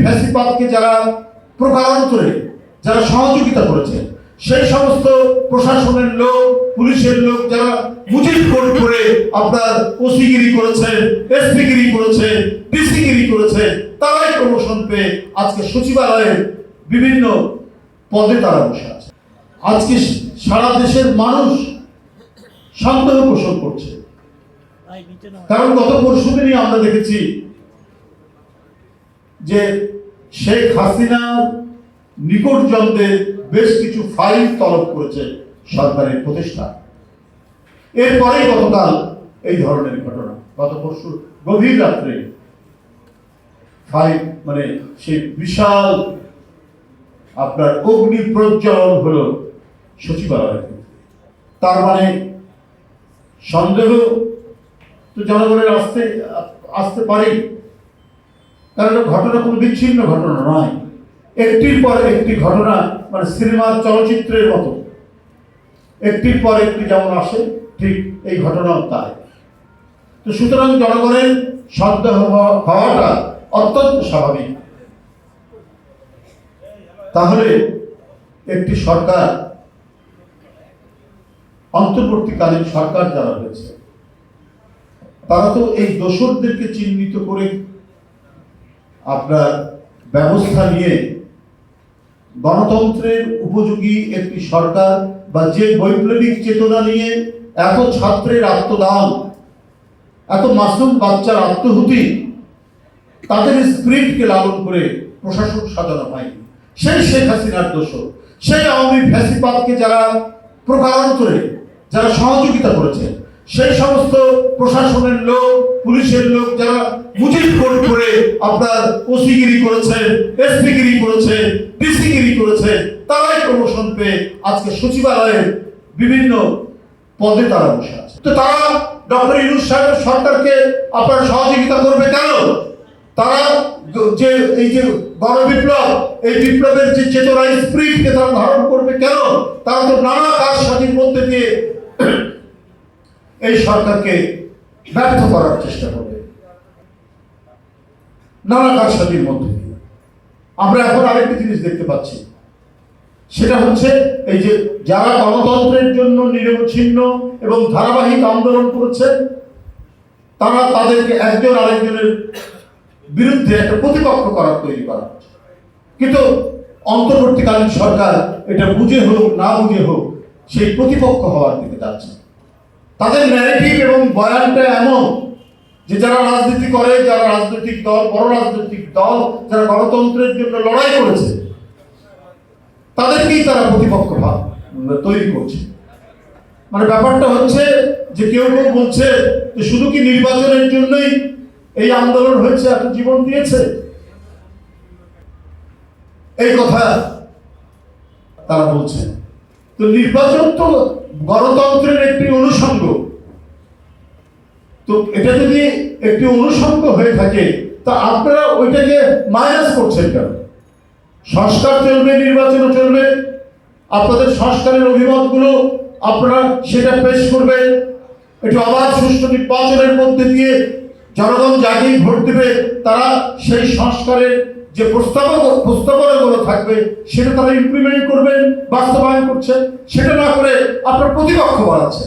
ফ্যাসিবাদকে যারা প্রকারান্তরে যারা সহযোগিতা করেছে, সেই সমস্ত প্রশাসনের লোক, পুলিশের লোক যারা মুজিব কোড করে আপনার ওসিগিরি করেছে, এসপিগিরি করেছে, ডিসিগিরি করেছে, তারাই প্রমোশন পেয়ে আজকে সচিবালয়ের বিভিন্ন পদে তারা বসে আছে। আজকে সারা দেশের মানুষ সন্দেহ পোষণ করছে, কারণ গত পরশুদিনই আমরা দেখেছি যে শেখ হাসিনার নিকটজনদের বেশ কিছু ফাইল তলব করেছে সরকারের প্রতিষ্ঠান। এরপরেই গতকাল এই ধরনের ঘটনা, গত পরশু গভীর রাত্রে ফাইল মানে সেই বিশাল আপনার অগ্নি প্রজ্বলন হলো সচিবালয়ে। তার মানে সন্দেহ তো জনগণের আসতে পারে, কারণ ঘটনা কোনো বিচ্ছিন্ন ঘটনা নয়, একটির পর একটি ঘটনা, মানে সিনেমার চলচ্চিত্রের মতো একটির পর একটি যেমন আসে, ঠিক এই ঘটনাও তাই। তো সুতরাং জনগণের সন্দেহ হওয়াটা অত্যন্ত স্বাভাবিক। তাহলে একটি সরকার, অন্তর্বর্তীকালীন সরকার যারা রয়েছে, তারা তো এই দোষরদেরকে চিহ্নিত করে আপনার ব্যবস্থা নিয়ে গণতন্ত্রের উপযোগী একটি সরকার, বা যে বৈপ্লবিক চেতনা নিয়ে এত ছাত্রের আত্মদান, এত মাসুম বাচ্চার আত্মহুতি, তাদের স্পিরিটকে লালন করে প্রশাসন সাজানো হয়নি, সেই শেখ হাসিনার দোষর, সেই আওয়ামী ফ্যাসিবাদকে যারা প্রকারান্তরে যারা সহযোগিতা করেছে, সেই সমস্ত প্রশাসনের লোক, পুলিশের লোক যারা মুজিব কোড করে আপনার ওসিগিরি করেছে, এসপিগিরি করেছে, ডিসিগিরি করেছে, তারাই প্রমোশন পেয়ে আজকে সচিবালয়ের বিভিন্ন পদে তারা বসে আছে। তো তারা ডক্টর ইউনূস সাহেবের সরকারকে আপনার সহযোগিতা করবে কেন? তারা যে এই যে গণবিপ্লব, এই বিপ্লবের যে চেতনা, স্পিরিটকে তারা ধারণ করবে কেন? তারা তো নানা কারসাজির মধ্যে দিয়ে এই সরকারকে ব্যর্থ করার চেষ্টা করবে, নানা কারসাজির মধ্যে দিয়ে। আমরা এখন আরেকটি জিনিস দেখতে পাচ্ছি, সেটা হচ্ছে এই যে যারা গণতন্ত্রের জন্য নিরবচ্ছিন্ন এবং ধারাবাহিক আন্দোলন করেছেন, তারা তাদেরকে একজন আরেকজনের বিরুদ্ধে একটা প্রতিপক্ষ তৈরি করা হচ্ছে। কিন্তু অন্তর্বর্তীকালীন সরকার এটা বুঝে হোক না বুঝে হোক সেই প্রতিপক্ষ হওয়ার দিকে যাচ্ছে। তাদের ন্যারেটিভ এবং বয়ানটা এমন যে যারা রাজনীতি করে, যারা রাজনৈতিক দল, বড় রাজনৈতিক দল যারা গণতন্ত্রের জন্য লড়াই করেছে, তাদেরকেই তারা প্রতিপক্ষ ভাব তৈরি করছে। মানে ব্যাপারটা হচ্ছে যে কেউ কেউ বলছে যে শুধু কি নির্বাচনের জন্যই এই আন্দোলন হয়েছে, এত জীবন দিয়েছে, এই কথা তারা বলছে। তো নির্বাচন তো গণতন্ত্রের একটি অনুষঙ্গ। তো এটা যদি একটি অনুষঙ্গ হয়ে থাকে, তা আপনারা ওইটাকে মাইনাস করছেন কেন? সংস্কার চলবে, নির্বাচনও চলবে, আপনাদের সংস্কারের অভিমতগুলো আপনারা সেটা পেশ করবেন, একটু অবাধ সুষ্ঠু নির্বাচনের মধ্যে দিয়ে জনগণ যাকেই ভোট দেবে তারা সেই সংস্কারের যে প্রস্তাবনাগুলো থাকবে সেটা তারা ইমপ্লিমেন্ট করবেন, বাস্তবায়ন করছে। সেটা না করে আপনার প্রতিপক্ষ বাড়াচ্ছে।